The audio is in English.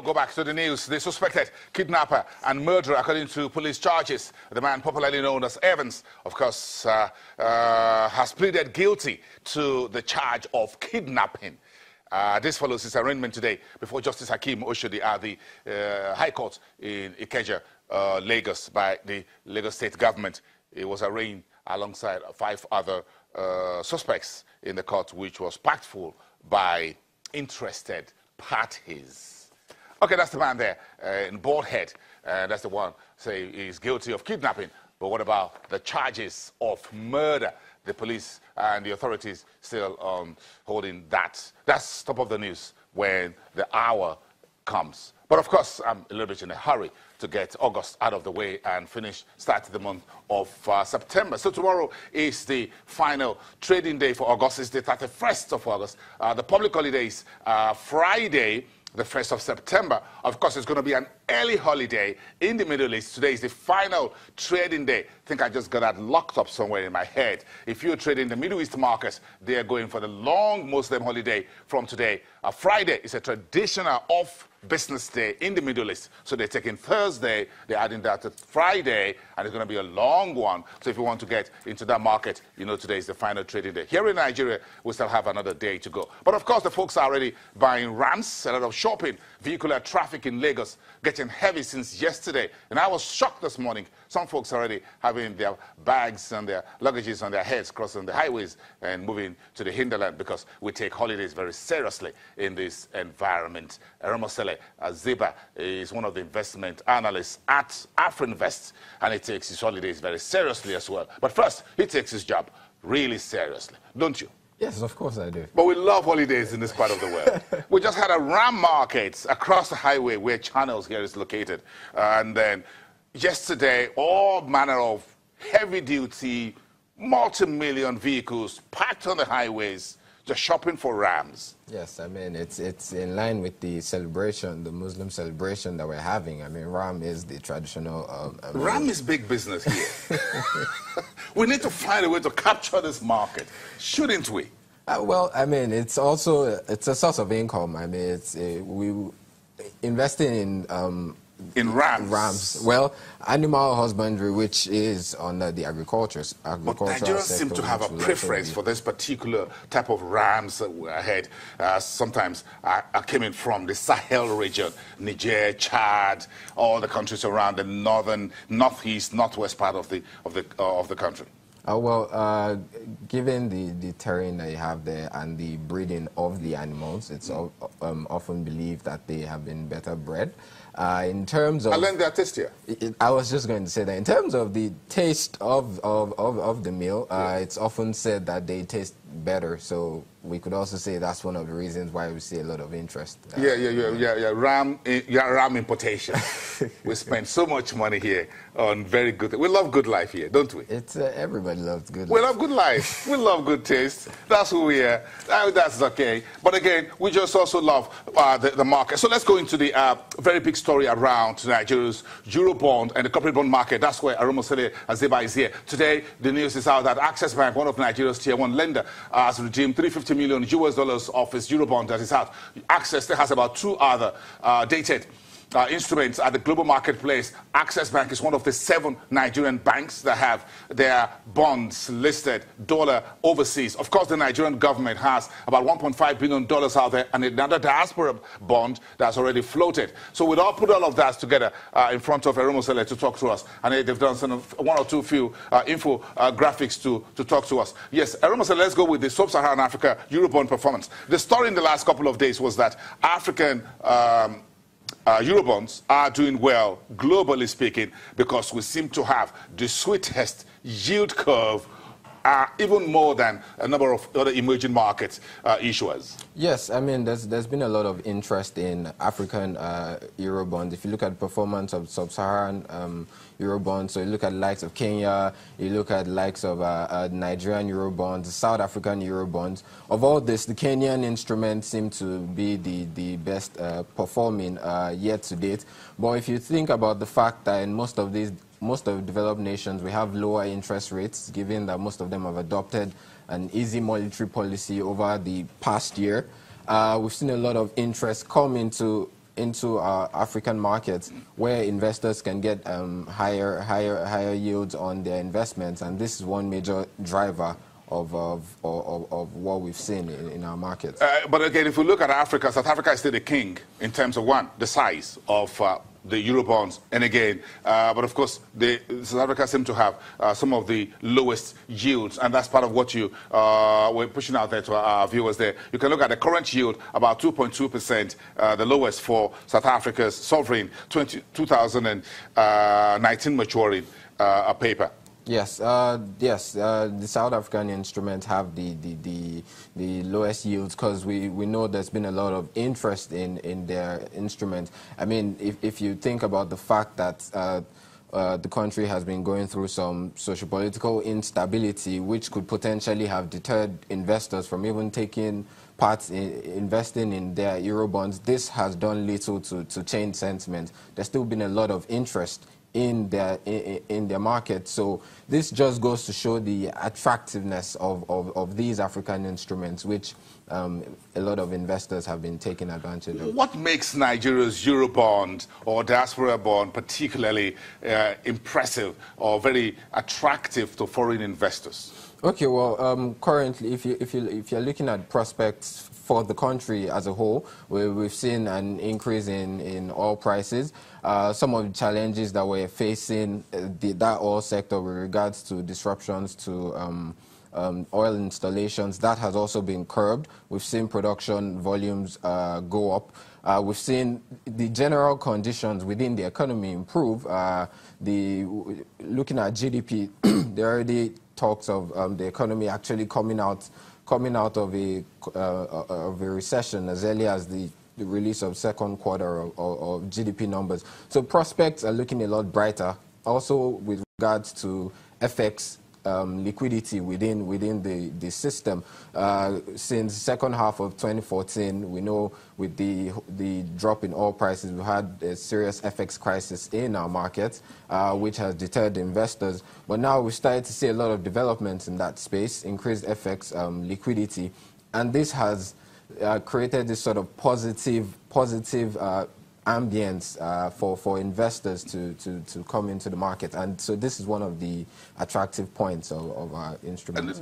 go back to the news. The suspected kidnapper and murderer, according to police charges, the man popularly known as Evans, of course, has pleaded guilty to the charge of kidnapping. This follows his arraignment today before Justice Hakeem Oshodi at the High Court in Ikeja, Lagos, by the Lagos State government. He was arraigned alongside 5 other suspects in the court, which was packed full by interested parties. Okay, that's the man there in bald head. That's the one say he's guilty of kidnapping. But what about the charges of murder? The police and the authorities still holding that. That's top of the news when the hour comes. But of course, I'm a little bit in a hurry to get August out of the way and start the month of September. So tomorrow is the final trading day for August. It's the 31st of August. The public holidays, Friday, the 1st of September. Of course, it's going to be an early holiday in the Middle East. Today is the final trading day. I think I just got that locked up somewhere in my head. If you're trading the Middle East markets, they are going for the long Muslim holiday from today. Friday is a traditional off-business day in the Middle East. So they're taking Thursday, they're adding that to Friday, and it's going to be a long one. So if you want to get into that market, you know today is the final trading day. Here in Nigeria, we still have another day to go. But of course, the folks are already buying rams, a lot of shopping, vehicular traffic in Lagos getting heavy since yesterday. And I was shocked this morning. Some folks already having their bags and their luggages on their heads crossing the highways and moving to the hinterland because we take holidays very seriously in this environment. Ramosele Ziba is one of the investment analysts at Afrinvest, and he takes his holidays very seriously as well. But first, he takes his job really seriously, don't you? Yes, of course I do. But we love holidays in this part of the world. We just had a ram market across the highway where Channels here is located. And then yesterday, all manner of heavy-duty, multi-million vehicles packed on the highways, just shopping for rams. Yes, I mean, it's in line with the celebration, the Muslim celebration that we're having. I mean, ram is the traditional... Ram is big business here. We need to find a way to capture this market, shouldn't we? Well, I mean, it's also, it's a source of income. I mean, we investing in rams. Well, animal husbandry, which is under the agricultural But Nigerians seem to have a preference for this particular type of rams ahead. Sometimes are coming from the Sahel region, Niger, Chad, all the countries around the northern, northeast, northwest part of the country. Well, given the terrain that you have there and the breeding of the animals, it's often believed that they have been better bred. In terms of... I learned their taste here. I was just going to say that. In terms of the taste of the meal, it's often said that they taste better. So we could also say that's one of the reasons why we see a lot of interest. Ram importation. We spend so much money here on very good... We love good life here, don't we? It's everybody loves good life. We love good life. We love good taste. That's who we are. That's okay. But again, we just also love the market. So let's go into the very big story around Nigeria's Eurobond and the corporate bond market. That's where Ramosele Ziba is here. Today, the news is out that Access Bank, one of Nigeria's tier 1 lender, has redeemed $350 million of its Eurobond that is out. Access still has about 2 other dated instruments at the global marketplace. Access Bank is one of the 7 Nigerian banks that have their bonds listed dollar overseas. Of course, the Nigerian government has about $1.5 billion out there and another diaspora bond that's already floated. So we'll all put all of that together in front of Ramosele to talk to us. And they've done some 1 or 2 few infographics to talk to us. Yes, Ramosele, let's go with the Sub-Saharan Africa Eurobond performance. The story in the last couple of days was that African Eurobonds are doing well, globally speaking, because we seem to have the sweetest yield curve, even more than a number of other emerging market issuers. Yes, I mean, there's been a lot of interest in African Eurobonds. If you look at the performance of Sub-Saharan Eurobonds, so you look at the likes of Kenya, you look at the likes of Nigerian Eurobonds, South African Eurobonds. Of all this, the Kenyan instrument seemed to be the best performing yet to date. But if you think about the fact that in most of the developed nations, we have lower interest rates, given that most of them have adopted an easy monetary policy over the past year. We've seen a lot of interest come into into African markets where investors can get higher yields on their investments, and this is one major driver of what we've seen in our markets. But again, if we look at Africa, South Africa is still the king in terms of, one, the size of the Eurobonds. And again, but of course, South Africa seems to have some of the lowest yields, and that's part of what you we're pushing out there to our viewers there. You can look at the current yield, about 2.2%, the lowest for South Africa's sovereign 2019 maturing paper. Yes, the South African instruments have the lowest yields because we know there's been a lot of interest in their instruments. I mean, if you think about the fact that the country has been going through some sociopolitical instability, which could potentially have deterred investors from even taking part in investing in their Eurobonds, this has done little to change sentiment. There's still been a lot of interest in their market. So this just goes to show the attractiveness of these African instruments, which a lot of investors have been taking advantage of. What makes Nigeria's Eurobond or diaspora bond particularly impressive or very attractive to foreign investors? Okay, well, currently, if you're looking at prospects for the country as a whole, we've seen an increase in oil prices. Some of the challenges that we're facing, that oil sector with regards to disruptions to oil installations, that has also been curbed. We've seen production volumes go up. We've seen the general conditions within the economy improve. Looking at GDP, there are already talks of the economy actually coming out of a recession as early as the release of second quarter of GDP numbers. So prospects are looking a lot brighter. Also with regards to FX liquidity within the system. Since second half of 2014, we know with the drop in oil prices, we had a serious FX crisis in our markets, which has deterred investors. But now we've started to see a lot of developments in that space, increased FX liquidity, and this has created this sort of positive ambience for investors to come into the market. And so this is one of the attractive points of our instruments.